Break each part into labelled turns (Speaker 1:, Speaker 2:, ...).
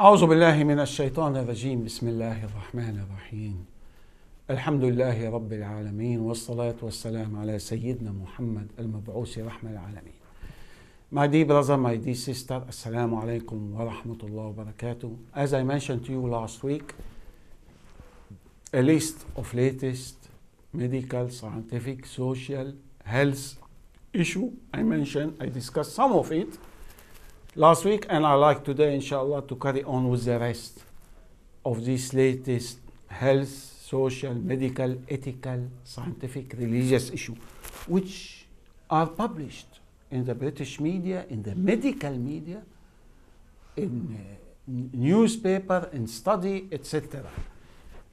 Speaker 1: أعوذ بالله من الشيطان الرجيم. بسم الله الرحمن الرحيم. الحمد لله رب العالمين، والصلاة والسلام على سيدنا محمد المبعوث رحمة العالمين. My dear brother, my dear sister, Assalamu alaikum wa rahmatullahi wa barakatuh. As I mentioned to you last week, a list of latest medical, scientific, social, health issue. I discussed some of it last week, and I like today, inshallah, to carry on with the rest of this latest health, social, medical, ethical, scientific, religious issue, which are published in the British media, in the medical media, in newspaper, in study, etc.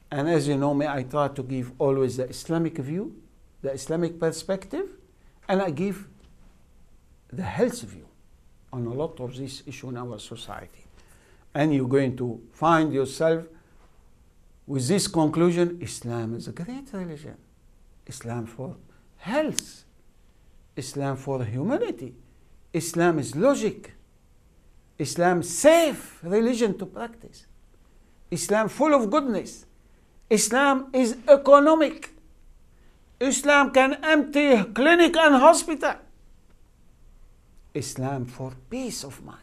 Speaker 1: And as you know me, I try to give always the Islamic view, the Islamic perspective, and I give the health view on a lot of this issue in our society. And you're going to find yourself with this conclusion: Islam is a great religion. Islam for health. Islam for humanity. Islam is logic. Islam safe religion to practice. Islam full of goodness. Islam is economic. Islam can empty clinic and hospital. Islam for peace of mind.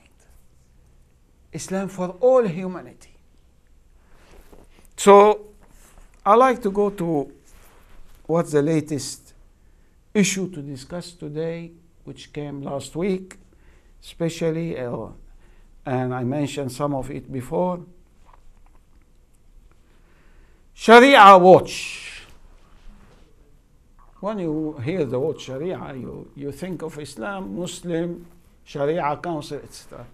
Speaker 1: Islam for all humanity. So I like to go to what's the latest issue to discuss today, which came last week, especially, and I mentioned some of it before. Sharia watch. When you hear the word Sharia, you think of Islam, Muslim, Sharia Council, etc.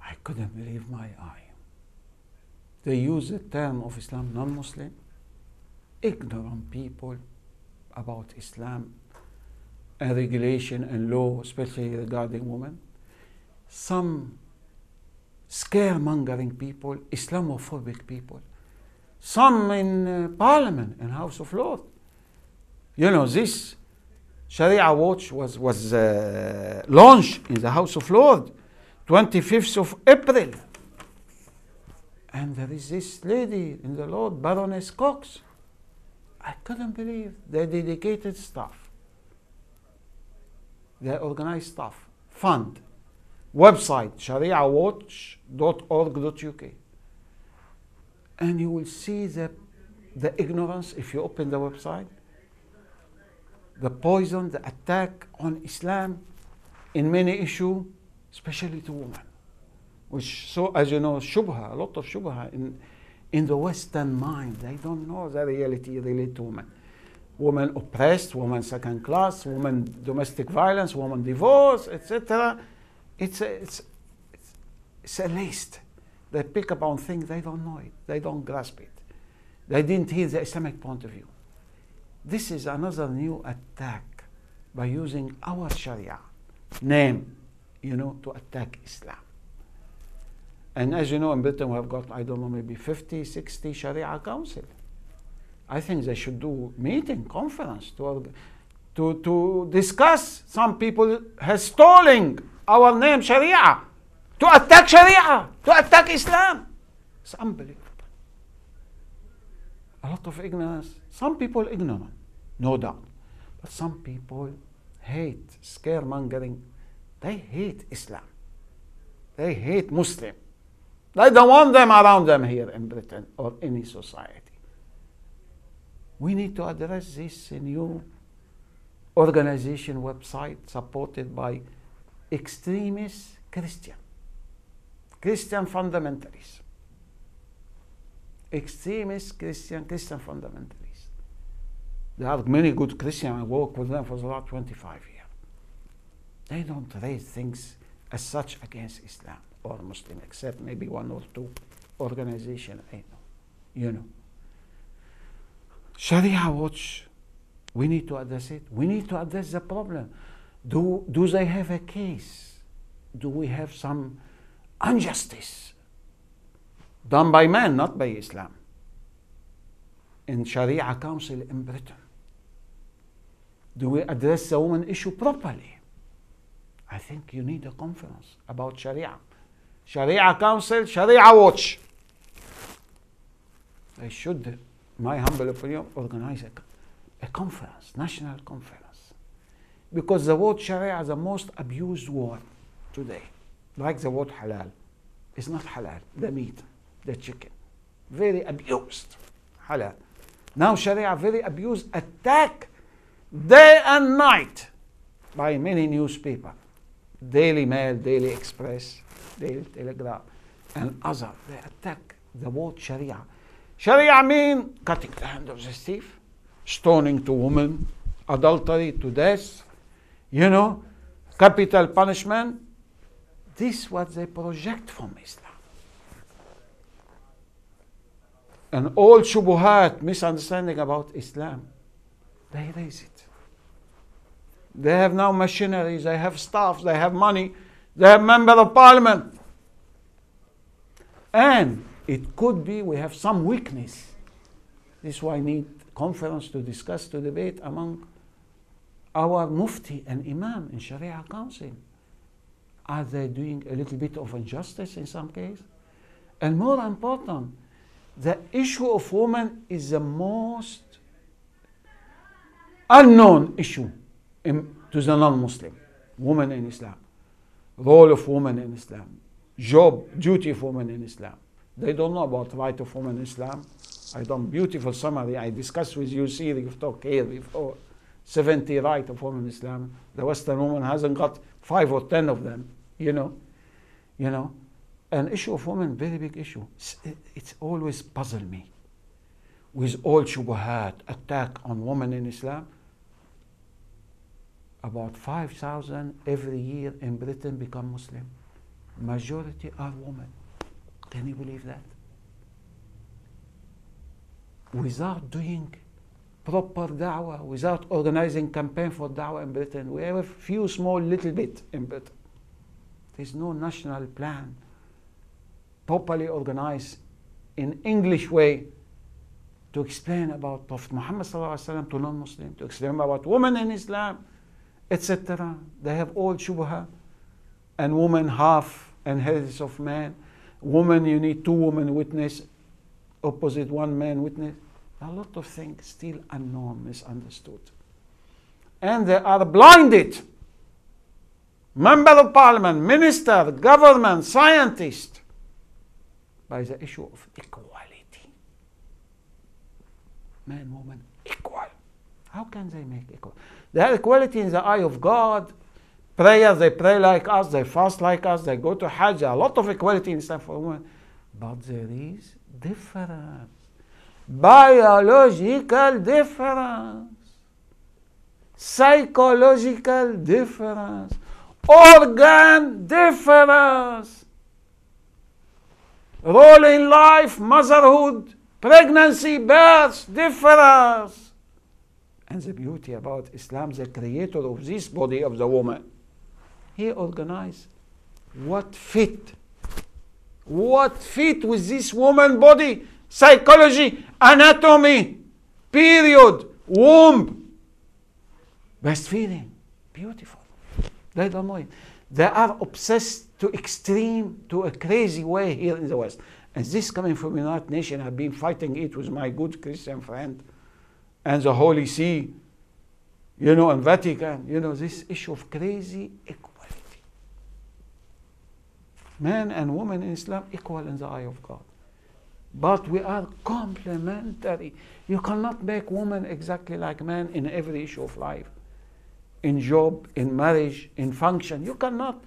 Speaker 1: I couldn't believe my eye. They use the term of Islam non-Muslim, ignorant people about Islam and regulation and law, especially regarding women. Some scaremongering people, Islamophobic people. Some in Parliament and House of Lords. You know, this Sharia Watch was launched in the House of Lords, 25th of April. And there is this lady in the Lord, Baroness Cox. I couldn't believe their dedicated staff, their organized staff, fund, website, shariawatch.org.uk. And you will see the ignorance if you open the website, the poison, the attack on Islam in many issues, especially to women. Which, so as you know, shubha, a lot of shubha in the Western mind. They don't know the reality related to women. Women oppressed, women second class, women domestic violence, women divorce, etc. It's a list. They pick up on things, they don't know it. They don't grasp it. They didn't hear the Islamic point of view. This is another new attack by using our Sharia name, to attack Islam. And as you know, in Britain we have got, I don't know, maybe 50, 60 Sharia Council. I think they should do meeting, conference to discuss. Some people have stolen our name Sharia to attack Sharia, to attack Islam. It's unbelievable. A lot of ignorance. Some people ignorant, no doubt. But some people hate, scaremongering. They hate Islam. They hate Muslim. They don't want them around them here in Britain or any society. We need to address this new organization website supported by extremist Christian fundamentalists. Extremist Christian fundamentalists. There are many good Christians. I work with them for the last 25 years. They don't raise things as such against Islam or Muslim, except maybe one or two organizations I know. Sharia Watch, we need to address it. We need to address the problem. Do they have a case? Do we have some injustice done by man, not by Islam, in Sharia Council in Britain? Do we address the woman issue properly? I think you need a conference about Sharia. Sharia Council, Sharia Watch. They should, my humble opinion, organize a conference, national conference. Because the word Sharia is the most abused word today. Like the word halal. It's not halal, the meat, the chicken. Very abused. Halal. Now Sharia very abused, attack day and night by many newspapers. Daily Mail, Daily Express, Daily Telegraph, and other. They attack the word Sharia. Sharia means cutting the hand of the thief, stoning to women, adultery to death, capital punishment. This is what they project from Islam. And all shubuhat, misunderstanding about Islam, they raise it. They have now machinery, they have staff, they have money, they have member of parliament. And it could be we have some weakness. This is why I need conference to discuss, to debate among our mufti and imam in Sharia Council. Are they doing a little bit of injustice in some case? And more important, the issue of women is the most unknown issue to the non-Muslim. Women in Islam. Role of women in Islam. Job, duty of women in Islam. They don't know about right of women in Islam. I done beautiful summary. I discussed with you, you've talked here before. 70 right of women in Islam. The Western woman hasn't got 5 or 10 of them. An issue of women, very big issue. It's always puzzled me. With all shubuhat, attack on women in Islam, about 5,000 every year in Britain become Muslim. Majority are women. Can you believe that? Without doing proper da'wah, without organizing campaign for da'wah in Britain, we have a few small little bit in Britain. There's no national plan properly organized in English way to explain about Prophet Muhammad ﷺ to non-Muslim, to explain about women in Islam, etc. They have all shubha. And woman half inheritance of man. Woman, you need 2 women witness, opposite 1 man witness. A lot of things still unknown, misunderstood. And they are blinded. Member of parliament, minister, government, scientist, by the issue of equality. Man, woman, equal. How can they make equal? They have equality in the eye of God. Prayer, they pray like us, they fast like us, they go to Hajj. A lot of equality in Islam for women. But there is difference. Biological difference. Psychological difference. Organ difference. Role in life, motherhood, pregnancy, birth, difference. And the beauty about Islam, the creator of this body of the woman, he organized what fit with this woman body, psychology, anatomy, period, womb, breastfeeding. Beautiful. They don't know it. They are obsessed to extreme, to a crazy way here in the West. And this coming from the United Nations, I've been fighting it with my good Christian friend and the Holy See, and Vatican, this issue of crazy equality. Man and woman in Islam equal in the eye of God. But we are complementary. You cannot make woman exactly like man in every issue of life. In job, in marriage, in function. You cannot.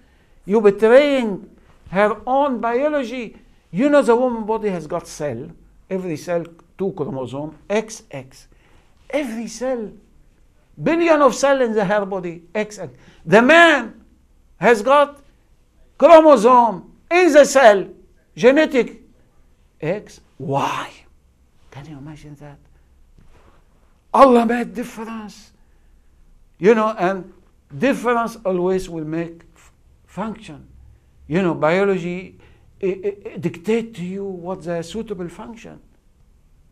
Speaker 1: You're betraying her own biology. The woman body has got cell. Every cell, 2 chromosomes, XX. Every cell, billion of cells in the hair body, XX. The man has got chromosome in the cell, genetic, X, Y. Can you imagine that? Allah made difference. And difference always will make function. Biology dictate to you what's a suitable function.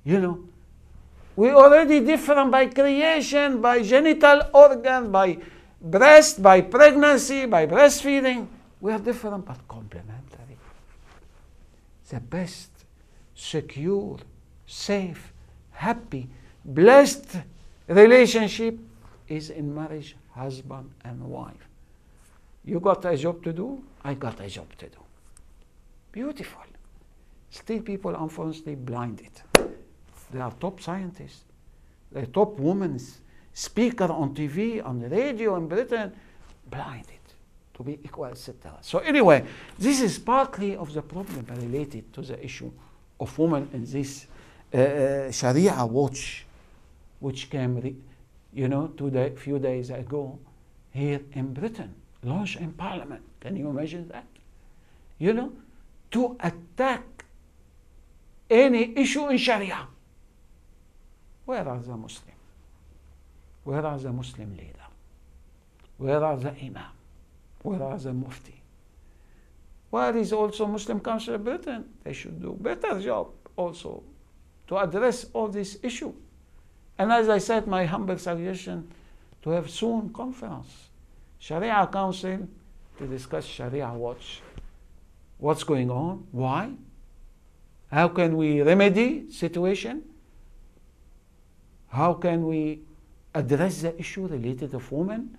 Speaker 1: We already different by creation, by genital organ, by breast, by pregnancy, by breastfeeding. We are different but complementary. the best, secure, safe, happy, blessed relationship is in marriage, husband and wife. You got a job to do, I got a job to do. Beautiful. Still people unfortunately blinded. They are top scientists. They are top women speaker on TV, on the radio in Britain, blinded to be equal, etc. So anyway, this is partly of the problem related to the issue of women in this Sharia watch, which came, few days ago here in Britain, launched in Parliament. Can you imagine that? To attack any issue in Sharia. Where are the Muslims? Where are the Muslim leaders? Where are the Imam? Where are the Mufti? Where is also Muslim Council of Britain? They should do better job also to address all this issue. And as I said, my humble suggestion to have soon conference, Sharia Council, to discuss Sharia Watch. What's going on? Why? How can we remedy situation? How can we address the issue related to women?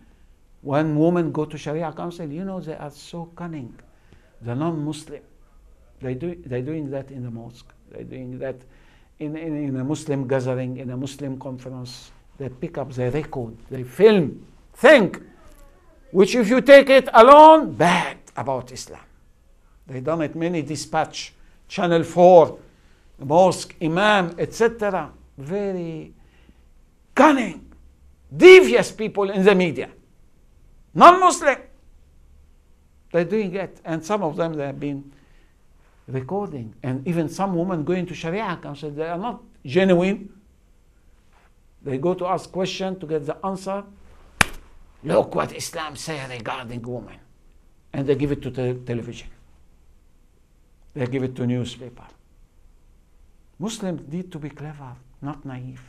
Speaker 1: When women go to Sharia Council, they are so cunning. The non-Muslim, they're doing that in the mosque. They're doing that in a Muslim gathering, in a Muslim conference. They pick up the record, they film, think, which if you take it alone, bad about Islam. They done it many dispatch, Channel 4, mosque, imam, etc. Very cunning, devious people in the media. Non-Muslim. They're doing it. And some of them, they have been recording. And even some women going to Sharia Council, they are not genuine. They go to ask questions to get the answer. Look what Islam says regarding women. And they give it to television. They give it to newspaper. Muslims need to be clever, not naive.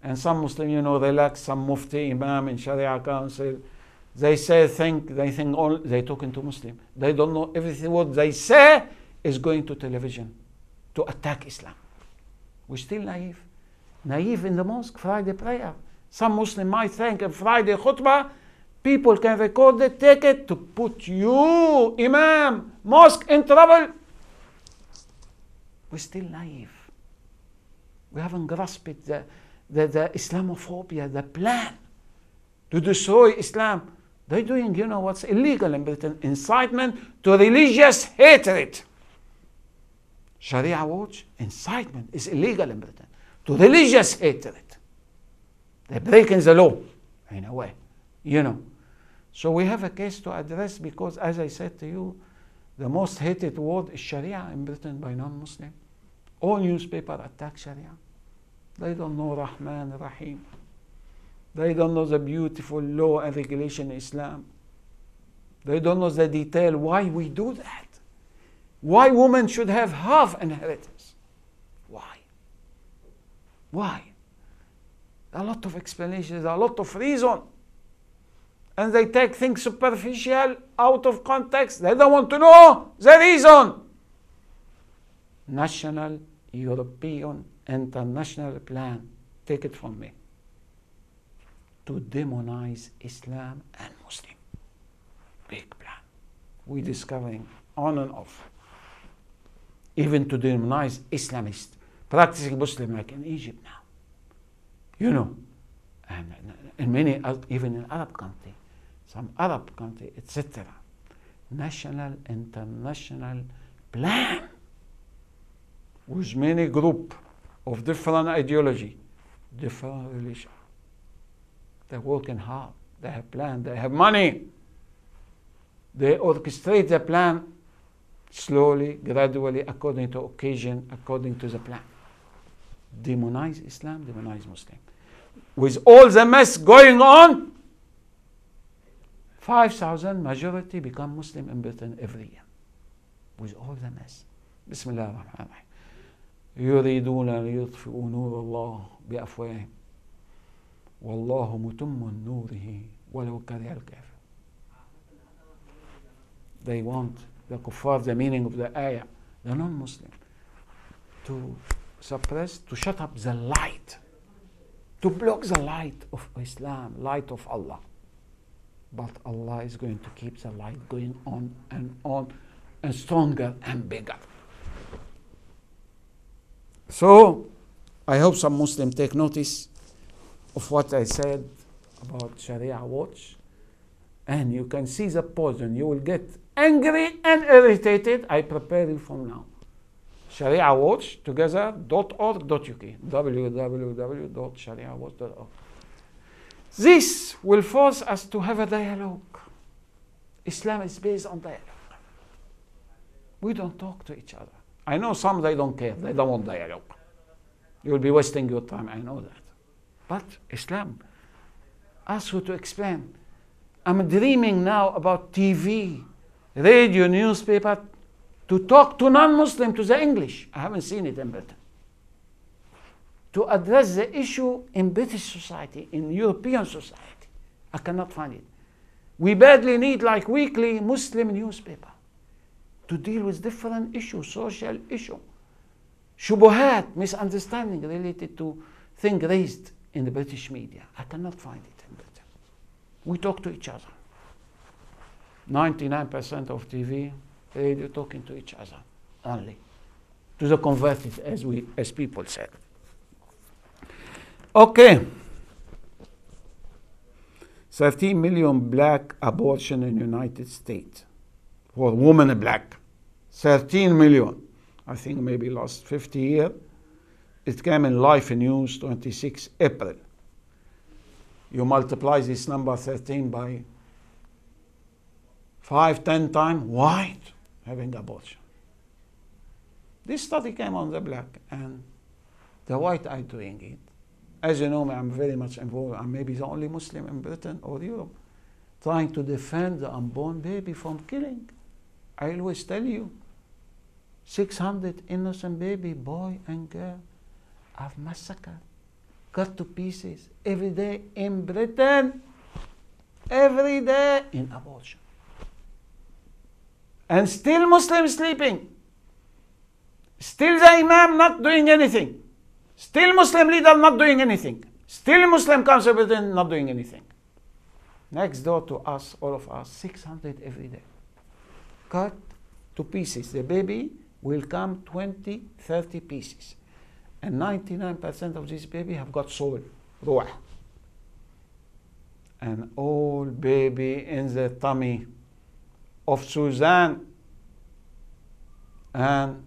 Speaker 1: And some Muslims, relax, some Mufti, Imam in Sharia Council, they think they're talking to Muslim. They don't know everything what they say is going to television to attack Islam. We're still naive. Naive in the mosque, Friday prayer. Some Muslim might think in Friday khutbah, people can record it, take it to put you, Imam, mosque in trouble. We're still naive. We haven't grasped the Islamophobia, the plan to destroy Islam. They're doing, what's illegal in Britain, incitement to religious hatred. Sharia Watch, incitement is illegal in Britain to religious hatred. They're breaking the law in a way, So we have a case to address because, as I said to you, the most hated word is Sharia in Britain by non-Muslim. All newspapers attack Sharia. They don't know Rahman, Rahim. They don't know the beautiful law and regulation in Islam. They don't know the detail why we do that. Why women should have half inheritance. Why? Why? A lot of explanations, a lot of reason. And they take things superficial, out of context. They don't want to know the reason. National, European, international plan, take it from me, to demonize Islam and Muslim. Big plan. We're discovering on and off. Even to demonize Islamists, practicing Muslim like in Egypt now. And in many, even in Arab country, some Arab country, etc. National, international plan with many group of different ideology, different religion. They're working hard. They have plan. They have money. They orchestrate the plan slowly, gradually, according to occasion, according to the plan. Demonize Islam, demonize Muslim. With all the mess going on, 5,000 majority become Muslim in Britain every year. With all the mess. Bismillah ar-Rahman ar-Rahim. يريدون ليطفئوا نور الله بأفواههم والله متم نوره ولو كره الكافر. They want the kuffar, the meaning of the ayah, the non-Muslim, to suppress, to shut up the light, to block the light of Islam, light of Allah. But Allah is going to keep the light going on, and stronger and bigger. So, I hope some Muslims take notice of what I said about Sharia Watch, and you can see the poison. You will get angry and irritated. I prepare you from now. Sharia Watch together.org.uk, www.shariawatch.org. This will force us to have a dialogue. Islam is based on dialogue. We don't talk to each other. I know some, they don't care. They don't want dialogue. You will be wasting your time. I know that. But Islam asks you to explain. I'm dreaming now about TV, radio, newspaper, to talk to non-Muslim, to the English. I haven't seen it in Britain. To address the issue in British society, in European society. I cannot find it. We badly need, like, weekly Muslim newspaper to deal with different issues, social issue, shubuhat, misunderstanding related to things raised in the British media. I cannot find it in Britain. We talk to each other. 99% of TV, radio talking to each other only. To the converted, as people said. Okay. 13 million black abortion in the United States. For women black. 13 million. I think maybe last 50 years. It came in Life News 26 April. You multiply this number 13 by 5, 10 times white having abortion. This study came on the black, and the white are doing it. As you know, I'm very much involved. I'm maybe the only Muslim in Britain or Europe trying to defend the unborn baby from killing. I always tell you, 600 innocent baby, boy and girl, are massacred, cut to pieces every day in Britain. Every day in abortion. And still Muslims sleeping. Still the Imam not doing anything. Still Muslim leader not doing anything. Still Muslim Council President not doing anything. Next door to us, all of us, 600 every day. Cut to pieces. The baby will come 20, 30 pieces. And 99% of this baby have got soul, ruh. And all baby in the tummy of Suzanne and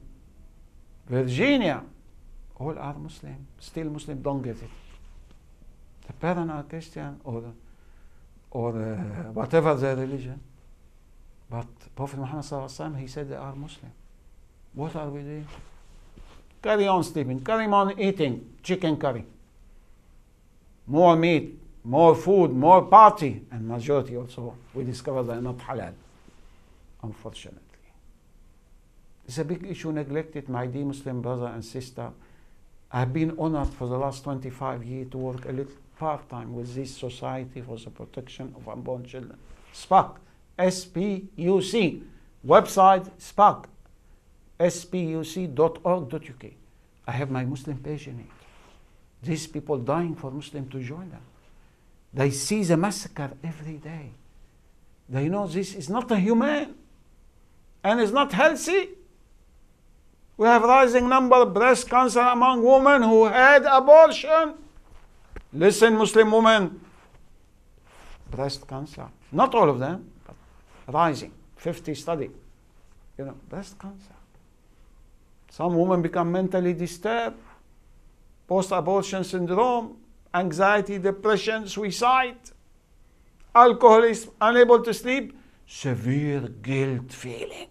Speaker 1: Virginia, all are Muslim. Still Muslim don't get it. The parents are Christian or whatever their religion. But Prophet Muhammad ﷺ, he said they are Muslim. What are we doing? Carry on sleeping, carry on eating chicken curry. More meat, more food, more party. And majority also, we discover they are not halal, unfortunately. It's a big issue neglected, my dear Muslim brother and sister. I've been honored for the last 25 years to work a little part-time with this Society for the Protection of Unborn Children. SPUC, S-P-U-C, website SPUC, spuc.org.uk. I have my Muslim page in it. These people dying for Muslim to join them. They see the massacre every day. They know this is not a humane and is not healthy. We have rising number of breast cancer among women who had abortion. Listen, Muslim women, breast cancer. Not all of them, but rising. 50 study. Breast cancer. Some women become mentally disturbed, post-abortion syndrome, anxiety, depression, suicide, alcoholism, unable to sleep, severe guilt feeling.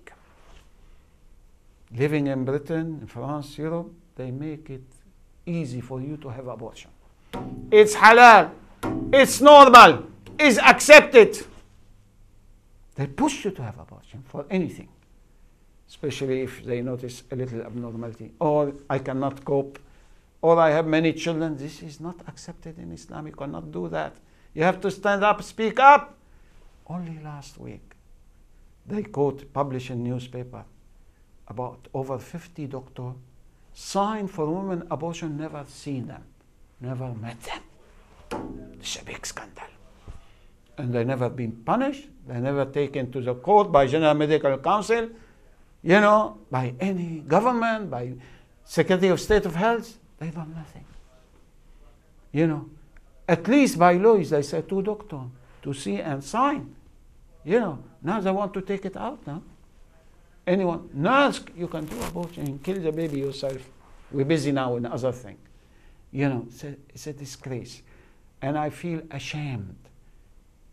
Speaker 1: Living in Britain, in France, Europe, they make it easy for you to have abortion. It's halal, it's normal, it's accepted. They push you to have abortion for anything, especially if they notice a little abnormality, or I cannot cope, or I have many children. This is not accepted in Islam. You cannot do that. You have to stand up, speak up. Only last week, they publish in newspaper about over 50 doctors signed for women abortion, never seen them, never met them. It's a big scandal. And they never been punished. They never taken to the court by General Medical Council, by any government, by Secretary of State of Health. They done nothing. At least by laws, they say 2 doctors to see and sign. Now they want to take it out now. Anyone, nurse, you can do abortion and kill the baby yourself. We're busy now in other things. It's a disgrace. And I feel ashamed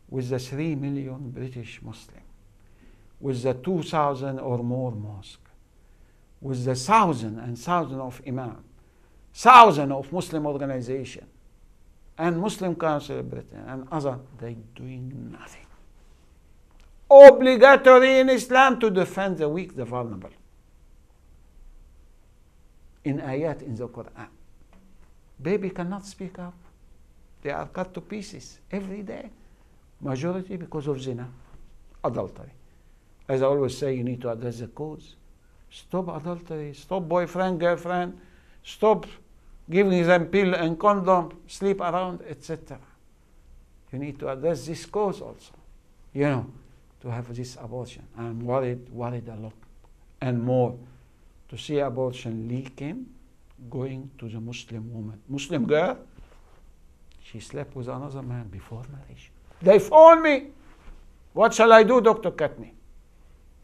Speaker 1: with the 3 million British Muslims, with the 2,000 or more mosques, with the thousands and thousands of imams, thousands of Muslim organizations, and Muslim Council of Britain and other, they're doing nothing. Obligatory in Islam to defend the weak, the vulnerable. In ayat in the Quran. Baby cannot speak up. They are cut to pieces every day. Majority because of zina, adultery. As I always say, you need to address the cause. Stop adultery, stop boyfriend, girlfriend, stop giving them pill and condom, sleep around, etc. You need to address this cause also, to have this abortion. I'm worried a lot and more to see abortion leaking, going to the Muslim woman. Muslim girl, she slept with another man before marriage. They phone me. What shall I do, Dr. Katme?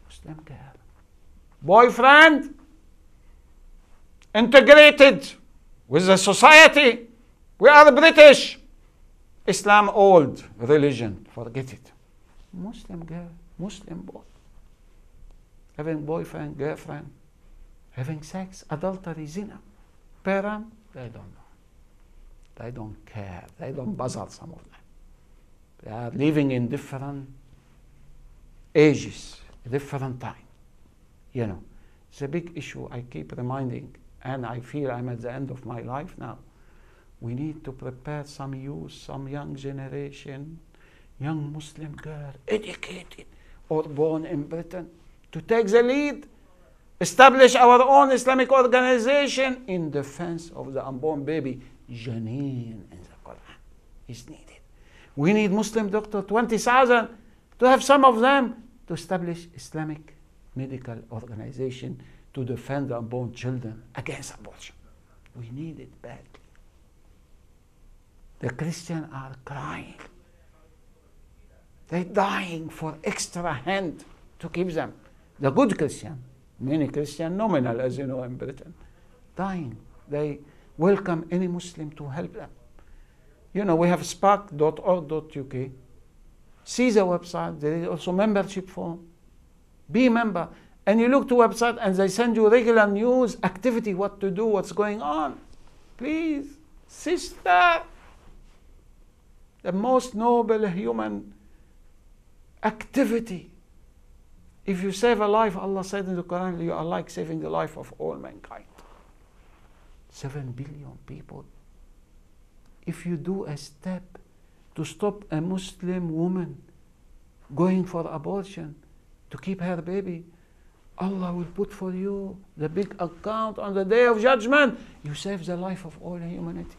Speaker 1: Muslim girl. Boyfriend, integrated with the society. We are British. Islam old religion, forget it. Muslim girl, Muslim boy. Having boyfriend, girlfriend, having sex, adultery, zina. Parent, they don't know. They don't care. They don't bother, some of them. They are living in different ages, different time. It's a big issue. I keep reminding, and I feel I'm at the end of my life now. We need to prepare some youth, some young generation, young Muslim girl, educated or born in Britain, to take the lead, establish our own Islamic organization in defense of the unborn baby. Janeen in the Quran is needed. We need Muslim doctor, 20,000, to have some of them to establish Islamic medical organization to defend the unborn children against abortion. We need it badly. The Christians are crying. They're dying for extra hand to keep them. The good Christian, many Christian nominal, as you know, in Britain, dying. They welcome any Muslim to help them. We have spark.org.uk. See the website. There is also membership form. Be a member. And you look to website and they send you regular news, activity, what to do, what's going on. Please, sister, the most noble human activity. If you save a life, Allah said in the Quran, you are like saving the life of all mankind. 7 billion people. If you do a step to stop a Muslim woman going for abortion to keep her baby, Allah will put for you the big account on the day of judgment. You save the life of all humanity.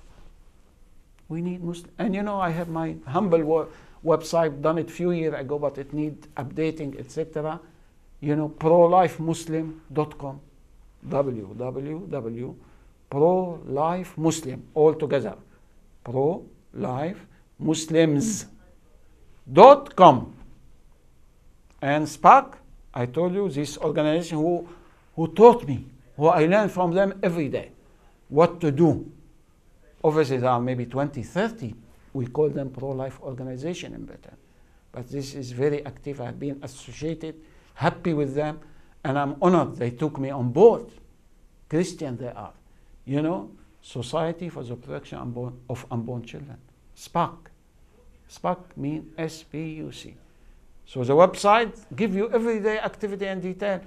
Speaker 1: We need Muslim. And I have my humble website, done it a few years ago, but it needs updating, etc. prolifemuslim.com. www.prolifemuslim, all together. prolifemuslims.com. And Spark, I told you, this organization who taught me, who I learn from them every day, what to do. Obviously, there are maybe 20, 30. We call them pro-life organization in Britain. But this is very active. I've been associated, happy with them, and I'm honored they took me on board. Christian they are. Society for the Protection of Unborn Children. SPAC. SPAC means SPUC. So the website gives you everyday activity and detail.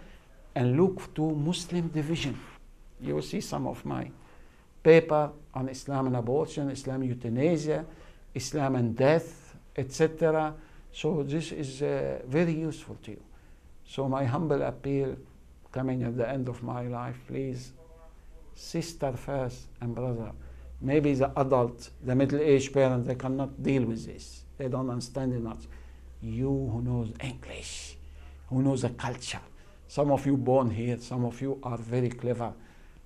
Speaker 1: And look to Muslim division. You will see some of my paper on Islam and abortion, Islam euthanasia, Islam and death, etc. So this is very useful to you. So my humble appeal, coming at the end of my life, please, sister first and brother. Maybe the adult, the middle-aged parents, they cannot deal with this. They don't understand it much. You who knows English, who knows the culture. Some of you born here, some of you are very clever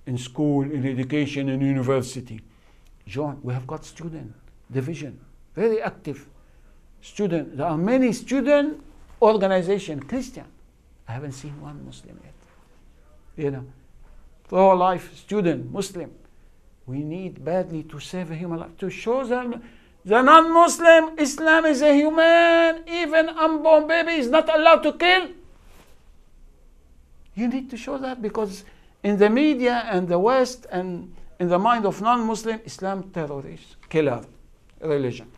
Speaker 1: in school, in education, in university. Join. We have got student division, very active student. There are many student organization, Christian. I haven't seen one Muslim yet. You know, pro-life student, Muslim. We need badly to save a human life, to show them the non-Muslim, Islam is a human, even unborn baby is not allowed to kill. You need to show that, because in the media and the West and in the mind of non-Muslim, Islam terrorist, killer, religion.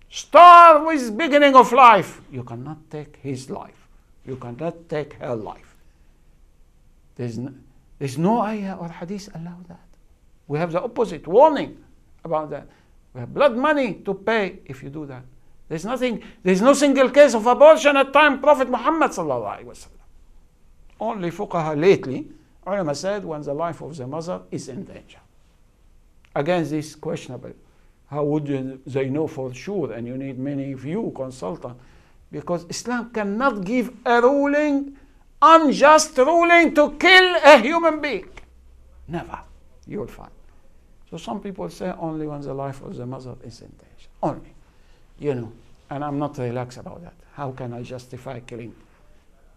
Speaker 1: Start with beginning of life. You cannot take his life. You cannot take her life. There's no ayah or hadith allow that. We have the opposite warning about that. We have blood money to pay if you do that. There's no single case of abortion at time Prophet Muhammad sallallahu alaihi wasallam. Only fuqaha lately, ulama said when the life of the mother is in danger. Again, this is questionable. How would they know for sure? And you need many view consultant, because Islam cannot give a ruling, unjust ruling to kill a human being. Never. You'll find. So some people say only when the life of the mother is in danger. Only. You know, and I'm not relaxed about that. How can I justify killing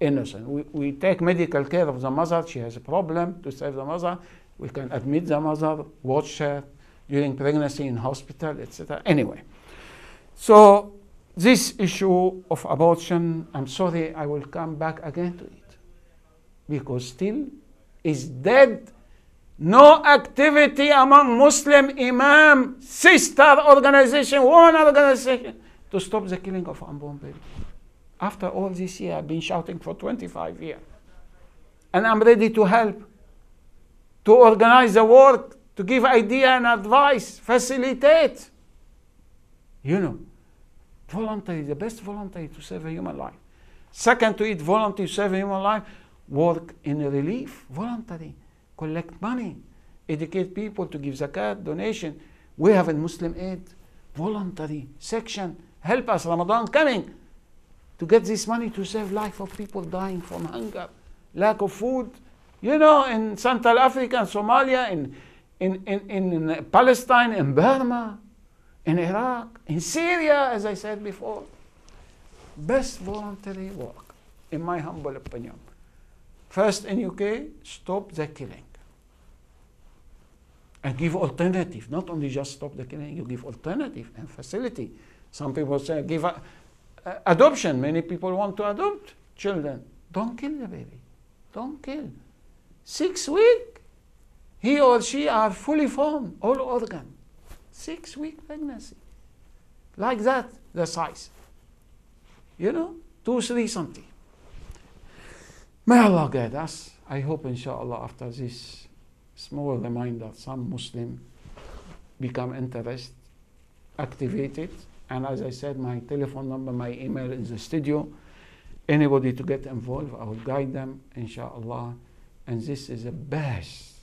Speaker 1: innocent? We take medical care of the mother. She has a problem. To save the mother, we can admit the mother, watch her during pregnancy in hospital, etc. Anyway, so this issue of abortion, I'm sorry, I will come back again to it, because still is dead. No activity among Muslim imam, sister organization, woman organization to stop the killing of unborn baby. After all this year, I've been shouting for 25 years. And I'm ready to help, to organize the work, to give idea and advice, facilitate. You know, voluntary, the best voluntary to save a human life. Second to it, voluntary to save a human life, work in relief, voluntary. Collect money, educate people to give zakat, donation. We have in Muslim Aid, voluntary section. Help us, Ramadan coming, to get this money to save life of people dying from hunger, lack of food. You know, in Central Africa, in Somalia, in Palestine, in Burma, in Iraq, in Syria, as I said before. Best voluntary work, in my humble opinion. First in UK, stop the killing. And give alternative, not only just stop the killing, you give alternative and facility. Some people say give adoption. Many people want to adopt children. Don't kill the baby. Don't kill. 6 weeks, he or she are fully formed, all organ. 6-week pregnancy. Like that, the size. You know, 2-3 centimeters. May Allah guide us. I hope, inshallah, after this small reminder, some Muslim become interested, activated. And as I said, my telephone number, my email in the studio. Anybody to get involved, I will guide them, inshallah. And this is the best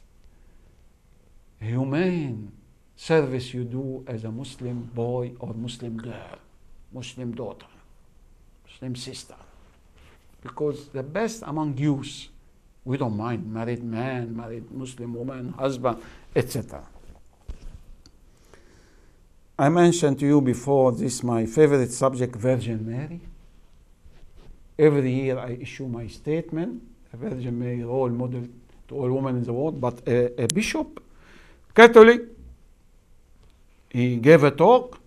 Speaker 1: humane service you do as a Muslim boy or Muslim girl, Muslim daughter, Muslim sister. Because the best among youth, we don't mind married man, married Muslim woman, husband, etc. I mentioned to you before, this is my favorite subject, Virgin Mary. Every year I issue my statement, a Virgin Mary role model to all women in the world, but a bishop, Catholic, he gave a talk.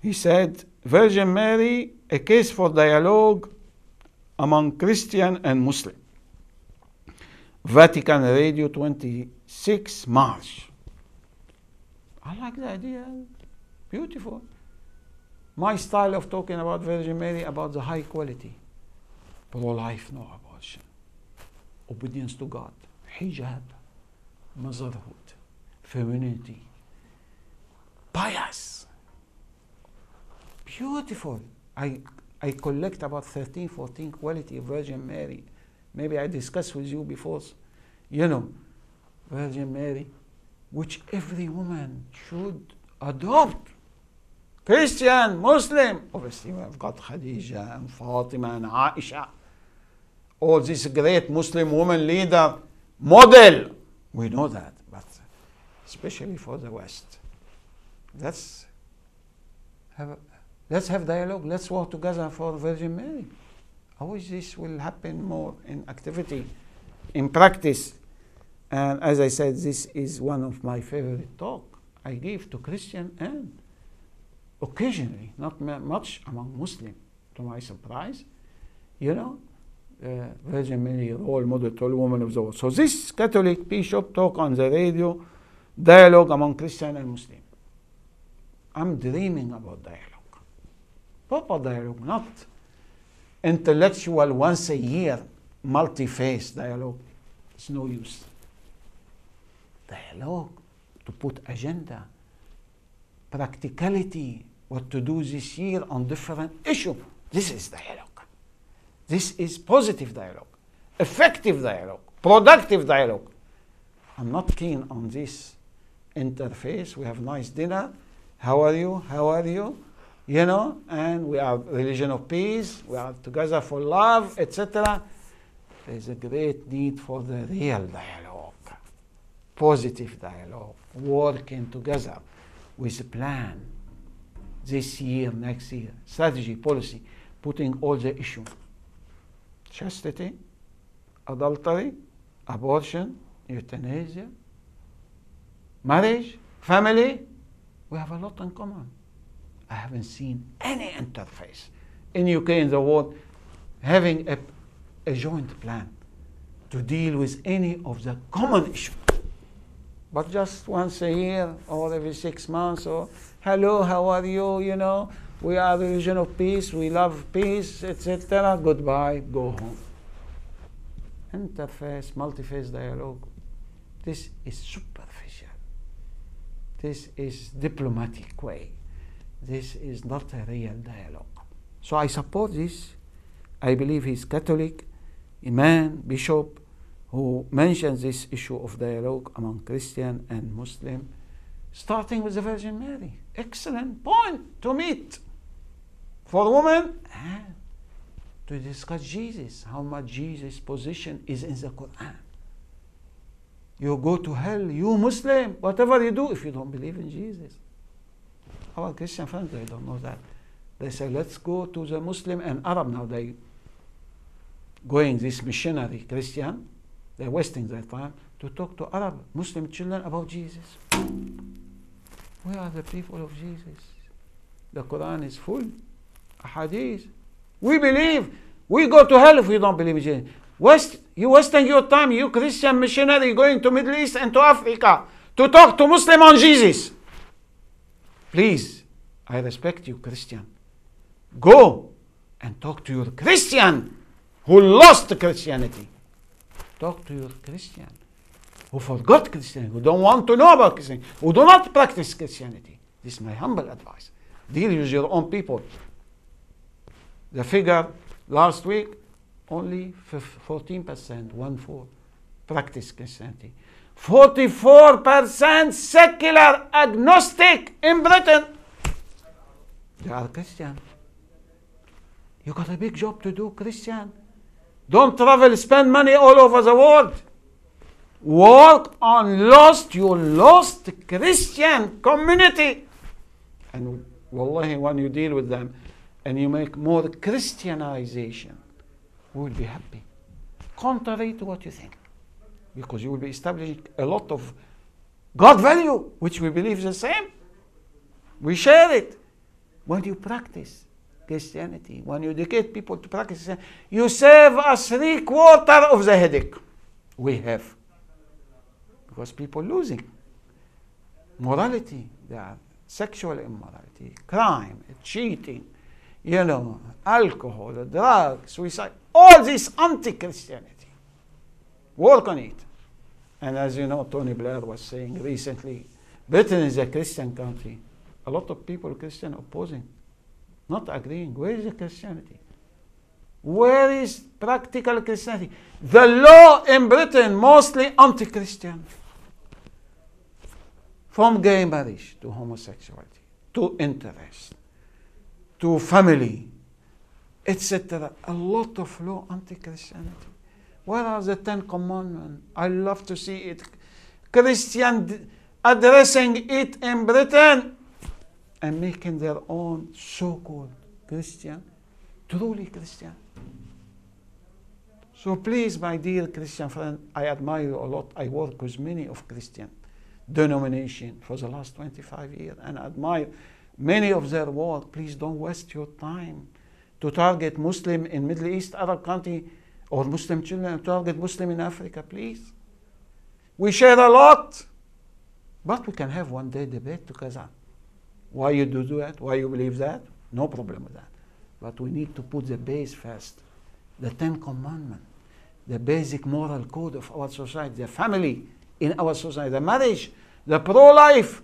Speaker 1: He said, Virgin Mary, a case for dialogue among Christian and Muslim. Vatican Radio 26 March. I like the idea. Beautiful. My style of talking about Virgin Mary, about the high quality. Pro-life, no abortion. Obedience to God. Hijab. Motherhood. Femininity. Pious. Beautiful. I I collect about 13, 14 quality of Virgin Mary. Maybe I discussed with you before. You know, Virgin Mary, which every woman should adopt. Christian, Muslim. Obviously, we've got Khadija and Fatima and Aisha. All these great Muslim women leader model. We know that, but especially for the West. Let's have dialogue. Let's work together for Virgin Mary. I wish this will happen more in activity, in practice. And as I said, this is one of my favorite talk I give to Christian and occasionally, not much among Muslim, to my surprise. You know, Virgin Mary, role model to all women of the world. So this Catholic bishop talk on the radio, dialogue among Christian and Muslim. I'm dreaming about dialogue. Proper dialogue, not intellectual once a year, multi-phase dialogue. It's no use. Dialogue to put agenda, practicality, what to do this year on different issues. This is dialogue. This is positive dialogue, effective dialogue, productive dialogue. I'm not keen on this interface. We have nice dinner. How are you? How are you? You know, and we are religion of peace. We are together for love, etc. There's a great need for the real dialogue, positive dialogue, working together with a plan. This year, next year, strategy, policy, putting all the issues. Chastity, adultery, abortion, euthanasia, marriage, family. We have a lot in common. I haven't seen any interface in UK, in the world, having a joint plan to deal with any of the common issues. But just once a year or every 6 months, or hello, how are you? You know, we are the religion of peace, we love peace, etc. Goodbye, go home. Interface, multi-phase dialogue. This is superficial. This is diplomatic way. This is not a real dialogue. So I support this. I believe he's Catholic, a man, bishop, who mentions this issue of dialogue among Christian and Muslim, starting with the Virgin Mary. Excellent point to meet for women and to discuss Jesus, how much Jesus' position is in the Quran. You go to hell, you Muslim, whatever you do, if you don't believe in Jesus. Our Christian friends, they don't know that. They say, let's go to the Muslim and Arab now. They going this missionary Christian, they're wasting their time to talk to Arab Muslim children about Jesus. We are the people of Jesus. The Quran is full. Hadith. We believe. We go to hell if we don't believe in Jesus. You wasting your time, you Christian missionary going to Middle East and to Africa to talk to Muslim on Jesus. Please, I respect you, Christian. Go and talk to your Christian who lost Christianity. Talk to your Christian who forgot Christianity, who don't want to know about Christianity, who do not practice Christianity. This is my humble advice. Deal with your own people. The figure last week, only 14%, 1/4, practice Christianity. 44% secular agnostic in Britain. They are Christian. You got a big job to do, Christian. Don't travel, spend money all over the world. Work on your lost Christian community. And wallahi, when you deal with them and you make more Christianization, we will be happy. Contrary to what you think. Because you will be establishing a lot of God value, which we believe is the same. We share it. When you practice Christianity, when you educate people to practice Christianity, you save us 3/4 of the headache we have. Because people losing morality, they are sexual immorality, crime, cheating, alcohol, drugs, suicide, all this anti-Christianity. Work on it. And as you know, Tony Blair was saying recently, Britain is a Christian country. A lot of people Christian opposing. not agreeing. Where is the Christianity? Where is practical Christianity? The law in Britain, mostly anti-Christian. From gay marriage to homosexuality, to interest, to family, etc. A lot of law anti-Christianity. Where are the 10 Commandments? I love to see it. Christian addressing it in Britain and making their own so-called Christian, truly Christian. So please, my dear Christian friend, I admire you a lot. I work with many of Christian denomination for the last 25 years and admire many of their work. Please don't waste your time to target Muslim in Middle East, Arab country, or Muslim children, target Muslim in Africa, please. We share a lot, but we can have one day debate together. Why you do that? Why you believe that? No problem with that. But we need to put the base first. The 10 Commandments, the basic moral code of our society, the family in our society, the marriage, the pro-life,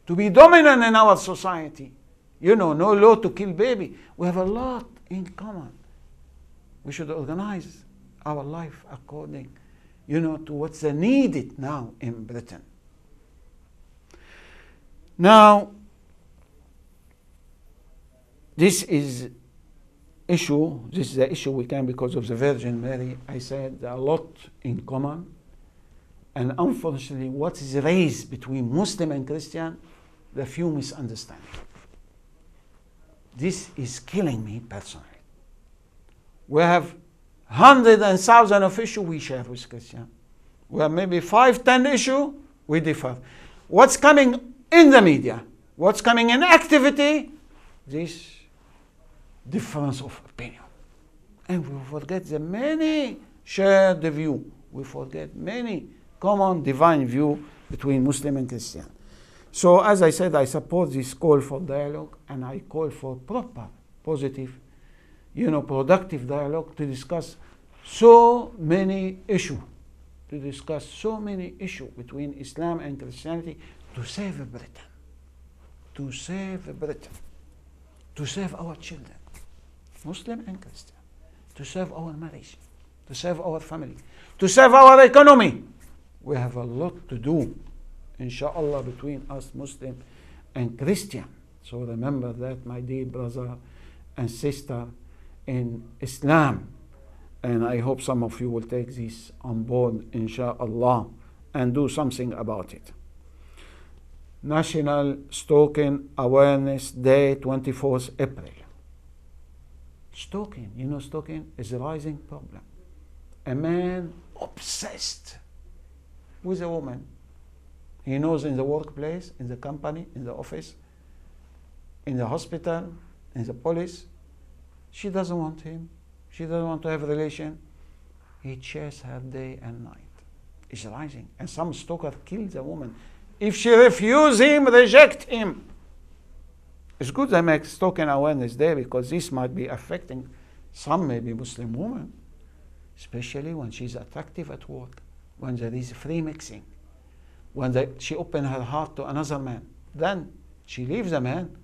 Speaker 1: to be dominant in our society. You know, no law to kill baby. We have a lot in common. We should organize our life according, to what's needed now in Britain. Now, this is the issue we can, because of the Virgin Mary, I said there are a lot in common. And unfortunately, what is raised between Muslim and Christian, the few misunderstanding. This is killing me personally. We have hundreds and thousands of issues we share with Christian. We have maybe 5-10 issues we differ. What's coming in the media, what's coming in activity, this difference of opinion. And we forget the many shared view. We forget many common divine view between Muslim and Christian. So as I said, I support this call for dialogue, and I call for proper, positive, productive dialogue to discuss so many issues, between Islam and Christianity to save Britain, to save our children, Muslim and Christian, to save our marriage, to save our family, to save our economy. We have a lot to do, inshallah, between us Muslim and Christian. So remember that, my dear brother and sister in Islam. And I hope some of you will take this on board, inshallah, and do something about it. National Stalking Awareness Day, 24th April. Stalking, stalking is a rising problem. A man obsessed with a woman. He knows in the workplace, in the company, in the office, in the hospital, in the police, she doesn't want him. She doesn't want to have a relation. He chases her day and night. It's rising. And some stalker kills a woman. If she refuses him, reject him. It's good they make Stalking Awareness Day, because this might be affecting some maybe Muslim women, especially when she's attractive at work, when there is free mixing, when she opens her heart to another man. Then she leaves the man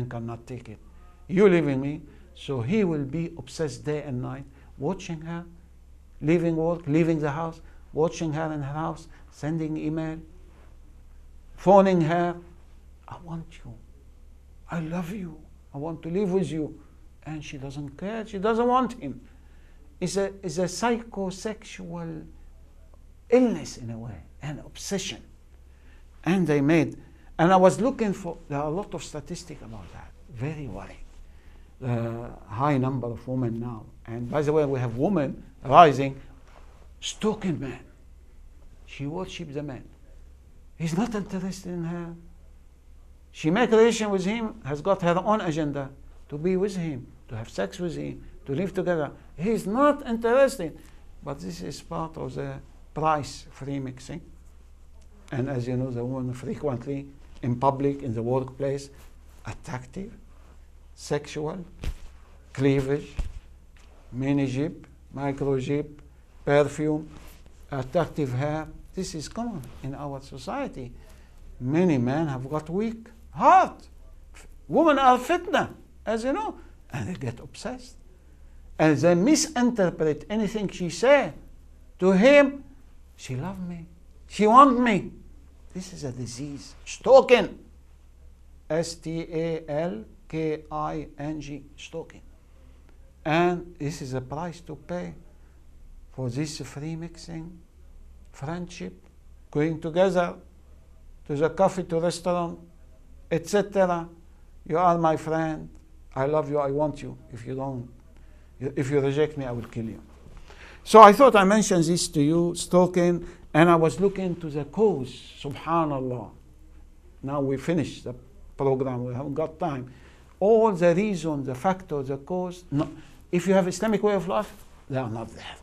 Speaker 1: cannot take it. You leaving me, so he will be obsessed day and night, watching her, leaving work, leaving the house, watching her in her house, sending email, phoning her. I want you. I love you. I want to live with you. And she doesn't care. She doesn't want him. It's a psychosexual illness in a way, an obsession. And I was looking for, there are a lot of statistics about that. Very worrying. The high number of women now. And by the way, we have women rising, stalking men. She worships the man. He's not interested in her. She makes a relation with him, has got her own agenda to be with him, to have sex with him, to live together. He's not interested. But this is part of the price free mixing. And as you know, the woman frequently in public, in the workplace, attractive, sexual, cleavage, mini jib, micro jib, perfume, attractive hair. This is common in our society. Many men have got weak heart. Women are fitna as you know, and they get obsessed. And they misinterpret anything she said. To him, she loved me. She wants me. This is a disease. Stalking. S-T-A-L-K-I-N-G. Stalking. And this is a price to pay for this free mixing, friendship, going together to the coffee, to restaurant, etc. You are my friend. I love you. I want you. If you reject me, I will kill you. So I thought I mentioned this to you, stalking, and I was looking to the cause, subhanallah. Now we finished the program, we haven't got time. All the reasons, the factors, the cause, no. If you have Islamic way of life, they are not there.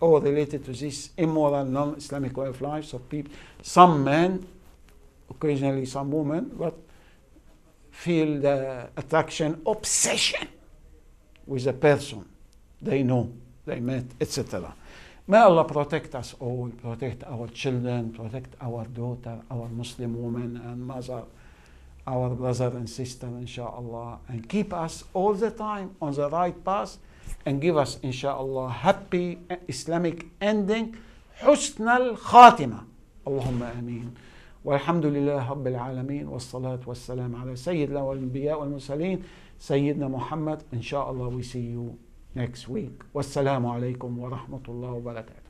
Speaker 1: All related to this immoral, non-Islamic way of life. So people, some men, occasionally some women, but feel the attraction, obsession with a person they know, they met, etc. May Allah protect us all, protect our children, protect our daughter, our Muslim woman and mother, our brother and sister, inshallah, and keep us all the time on the right path, and give us, inshallah, happy Islamic ending, حسن الخاتمة. اللهم آمين. والحمد لله رب العالمين والصلاة والسلام على سيد الأنبياء والمرسلين سيدنا محمد. Inshallah, we see you next week. Wassalamu alaikum wa rahmatullahi wa barakatuh.